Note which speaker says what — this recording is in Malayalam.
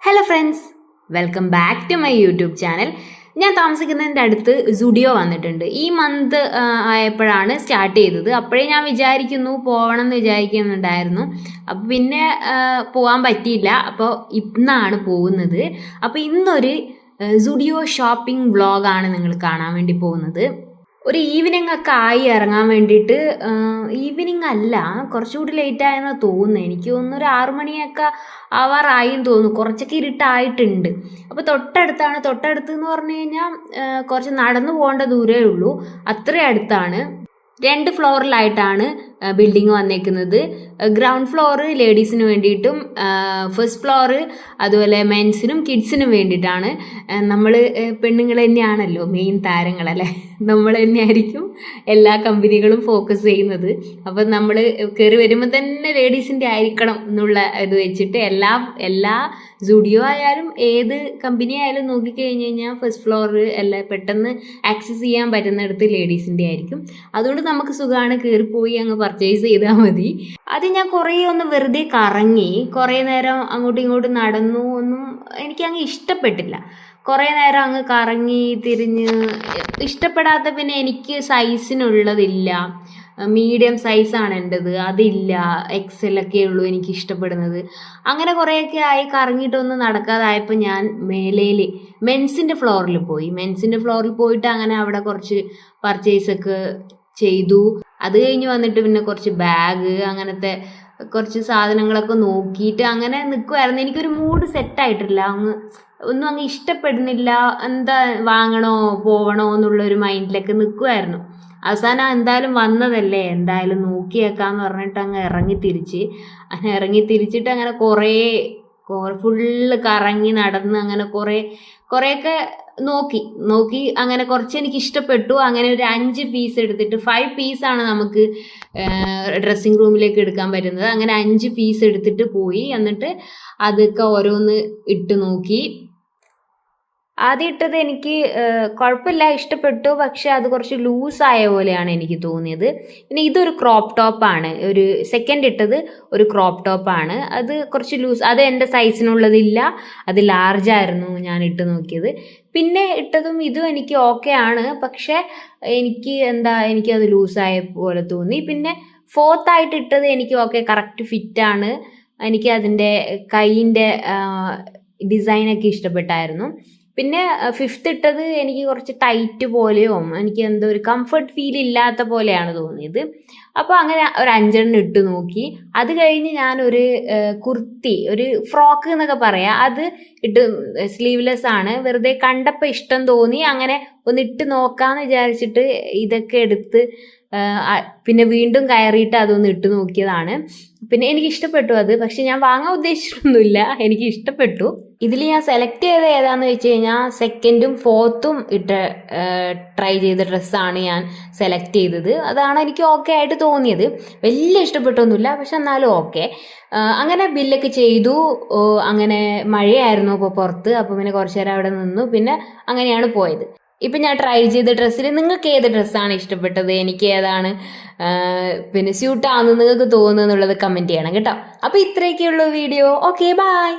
Speaker 1: Hello friends, welcome back to my YouTube channel. ഞാൻ താമസിക്കുന്നതിൻ്റെ അടുത്ത് സുഡിയോ വന്നിട്ടുണ്ട്. ഈ മന്ത് ആയപ്പോഴാണ് സ്റ്റാർട്ട് ചെയ്തത്. അപ്പോഴേ ഞാൻ പോകണം എന്ന് വിചാരിക്കുന്നുണ്ടായിരുന്നു. അപ്പോൾ പിന്നെ പോകാൻ പറ്റിയില്ല. അപ്പോൾ ഇന്നാണ് പോകുന്നത്. അപ്പോൾ ഇന്നൊരു സുഡിയോ ഷോപ്പിംഗ് വ്ളോഗാണ് നിങ്ങൾ കാണാൻ വേണ്ടി പോകുന്നത്. ഒരു ഈവനിങ് ഒക്കെ ആയി ഇറങ്ങാൻ വേണ്ടിയിട്ട്. ഈവനിങ് അല്ല, കുറച്ചുകൂടി ലേറ്റ് ആയെന്നാണ് തോന്നുന്നത്. എനിക്ക് തോന്നുന്നു ഒരു 6 മണിയൊക്കെ ആവാറായും തോന്നുന്നു. കുറച്ചൊക്കെ ഇരുട്ടായിട്ടുണ്ട്. അപ്പോൾ തൊട്ടടുത്ത് എന്ന് പറഞ്ഞു കഴിഞ്ഞാൽ കുറച്ച് നടന്നു പോകേണ്ട ദൂരമേ ഉള്ളൂ. അത്രയും അടുത്താണ്. 2 ഫ്ലോറിലായിട്ടാണ് ബിൽഡിങ് വന്നേക്കുന്നത്. ഗ്രൗണ്ട് ഫ്ലോർ ലേഡീസിന് വേണ്ടിയിട്ടും ഫസ്റ്റ് ഫ്ലോർ അതുപോലെ മെൻസിനും കിഡ്സിനും വേണ്ടിയിട്ടാണ്. നമ്മൾ പെണ്ണുങ്ങൾ തന്നെയാണല്ലോ മെയിൻ താരങ്ങളല്ലേ, നമ്മൾ തന്നെയായിരിക്കും എല്ലാ കമ്പനികളും ഫോക്കസ് ചെയ്യുന്നത്. അപ്പം നമ്മൾ കയറി വരുമ്പോൾ തന്നെ ലേഡീസിൻ്റെ ആയിരിക്കണം എന്നുള്ള ഇത് വെച്ചിട്ട് എല്ലാ സുഡിയോ ആയാലും ഏത് കമ്പനി ആയാലും നോക്കിക്കഴിഞ്ഞ് കഴിഞ്ഞാൽ ഫസ്റ്റ് ഫ്ലോർ എല്ലാം പെട്ടെന്ന് ആക്സസ് ചെയ്യാൻ പറ്റുന്നിടത്ത് ലേഡീസിൻ്റെ ആയിരിക്കും. അതുകൊണ്ട് നമുക്ക് സുഖമാണ്, കയറിപ്പോയി അങ്ങ് പർച്ചേസ് ചെയ്താൽ മതി. അത് ഞാൻ കുറേ ഒന്ന് വെറുതെ കറങ്ങി, കുറേ നേരം അങ്ങോട്ടും ഇങ്ങോട്ടും നടന്നു. ഒന്നും എനിക്കങ്ങ് ഇഷ്ടപ്പെട്ടില്ല. കുറേ നേരം അങ്ങ് കറങ്ങി തിരിഞ്ഞ് ഇഷ്ടപ്പെടാത്ത, പിന്നെ എനിക്ക് സൈസിനുള്ളതില്ല. മീഡിയം സൈസാണ് എൻ്റെത്, അതില്ല. എക്സലൊക്കെ ഉള്ളൂ എനിക്ക് ഇഷ്ടപ്പെടുന്നത്. അങ്ങനെ കുറേയൊക്കെ ആയി കറങ്ങിയിട്ടൊന്നും നടക്കാതായപ്പോൾ ഞാൻ മേലേൽ മെൻസിൻ്റെ ഫ്ലോറിൽ പോയിട്ട് അങ്ങനെ അവിടെ കുറച്ച് പർച്ചേസൊക്കെ ചെയ്തു. അത് കഴിഞ്ഞ് വന്നിട്ട് പിന്നെ കുറച്ച് ബാഗ് അങ്ങനത്തെ കുറച്ച് സാധനങ്ങളൊക്കെ നോക്കിയിട്ട് അങ്ങനെ നിൽക്കുമായിരുന്നു. എനിക്കൊരു മൂഡ് സെറ്റായിട്ടില്ല. ഒന്നും അങ്ങ് ഇഷ്ടപ്പെടുന്നില്ല. എന്താ തിരിച്ചോ പോവണോ എന്നുള്ളൊരു മൈൻഡിലൊക്കെ നിൽക്കുമായിരുന്നു. അവസാനം എന്തായാലും വന്നതല്ലേ, എന്തായാലും നോക്കിയേക്കാന്ന് പറഞ്ഞിട്ട് അങ്ങ് ഇറങ്ങി തിരിച്ചിട്ട് അങ്ങനെ കുറേ ഫുള്ള് കറങ്ങി നടന്ന് അങ്ങനെ കുറേയൊക്കെ നോക്കി അങ്ങനെ കുറച്ച് എനിക്ക് ഇഷ്ടപ്പെട്ടു. അങ്ങനെ ഒരു 5 പീസ് എടുത്തിട്ട് 5 പീസാണ് നമുക്ക് ഡ്രസ്സിങ് റൂമിലേക്ക് എടുക്കാൻ പറ്റുന്നത്. അങ്ങനെ 5 പീസ് എടുത്തിട്ട് പോയി. എന്നിട്ട് അതൊക്കെ ഓരോന്ന് ഇട്ട് നോക്കി. ആദ്യം ഇട്ടത് എനിക്ക് കുഴപ്പമില്ല, ഇഷ്ടപ്പെട്ടു. പക്ഷെ അത് കുറച്ച് ലൂസായ പോലെയാണ് എനിക്ക് തോന്നിയത്. പിന്നെ ഇതൊരു ക്രോപ്പ് ടോപ്പാണ്. ഒരു സെക്കൻഡ് ഇട്ടത് ഒരു ക്രോപ്പ് ടോപ്പാണ്. അത് കുറച്ച് ലൂസ്, അത് എൻ്റെ സൈസിനുള്ളതില്ല. അത് ലാർജായിരുന്നു ഞാൻ ഇട്ട് നോക്കിയത്. പിന്നെ ഇട്ടതും ഇതും എനിക്ക് ഓക്കെ ആണ്. പക്ഷെ എനിക്കത് ലൂസായ പോലെ തോന്നി. പിന്നെ ഫോർത്തായിട്ട് ഇട്ടത് എനിക്ക് ഓക്കെ, കറക്റ്റ് ഫിറ്റാണ്. എനിക്ക് അതിൻ്റെ കൈയിൻ്റെ ഡിസൈനൊക്കെ ഇഷ്ടപ്പെട്ടായിരുന്നു. പിന്നെ ഫിഫ്ത്ത് ഇട്ടത് എനിക്ക് കുറച്ച് ടൈറ്റ് പോലെയോ എനിക്ക് എന്തോ ഒരു കംഫർട്ട് ഫീൽ ഇല്ലാത്ത പോലെയാണ് തോന്നിയത്. അപ്പോൾ അങ്ങനെ ഒരു 5 ഇട്ട് നോക്കി. അത് കഴിഞ്ഞ് ഞാനൊരു കുർത്തി, ഒരു ഫ്രോക്ക് എന്നൊക്കെ പറയാം, അത് ഇട്ട് സ്ലീവ്ലെസ് ആണ്. വെറുതെ കണ്ടപ്പോൾ ഇഷ്ടം തോന്നി, അങ്ങനെ ഒന്ന് ഇട്ട് നോക്കാമെന്ന് വിചാരിച്ചിട്ട് ഇതൊക്കെ എടുത്ത് പിന്നെ വീണ്ടും കയറിയിട്ട് അതൊന്ന് ഇട്ട് നോക്കിയതാണ്. പിന്നെ എനിക്ക് ഇഷ്ടപ്പെട്ടു അത്. പക്ഷെ ഞാൻ വാങ്ങാൻ ഉദ്ദേശിച്ചിട്ടൊന്നുമില്ല, എനിക്ക് ഇഷ്ടപ്പെട്ടു. ഇതിൽ ഞാൻ സെലക്ട് ചെയ്ത ഏതാണെന്ന് വെച്ച് കഴിഞ്ഞാൽ 2nd 4th ഇട്ട് ട്രൈ ചെയ്ത ഡ്രസ്സാണ് ഞാൻ സെലക്ട് ചെയ്തത്. അതാണ് എനിക്ക് ഓക്കെ ആയിട്ട് തോന്നിയത്. വലിയ ഇഷ്ടപ്പെട്ടൊന്നുമില്ല, പക്ഷെ എന്നാലും ഓക്കെ. അങ്ങനെ ബില്ലൊക്കെ ചെയ്തു. അങ്ങനെ മഴയായിരുന്നു അപ്പോൾ പുറത്ത്. അപ്പോൾ പിന്നെ കുറച്ച് നേരം അവിടെ നിന്നു. പിന്നെ അങ്ങനെയാണ് പോയത്. ഇപ്പം ഞാൻ ട്രൈ ചെയ്ത ഡ്രസ്സിൽ നിങ്ങൾക്ക് ഏത് ഡ്രസ്സാണ് ഇഷ്ടപ്പെട്ടത്, എനിക്ക് ഏതാണ് പിന്നെ സ്യൂട്ടാണെന്ന് നിങ്ങൾക്ക് തോന്നുന്നു എന്നുള്ളത് കമൻറ്റ് ചെയ്യണം കേട്ടോ. അപ്പോൾ ഇത്രയൊക്കെയുള്ളൂ വീഡിയോ. Okay, by.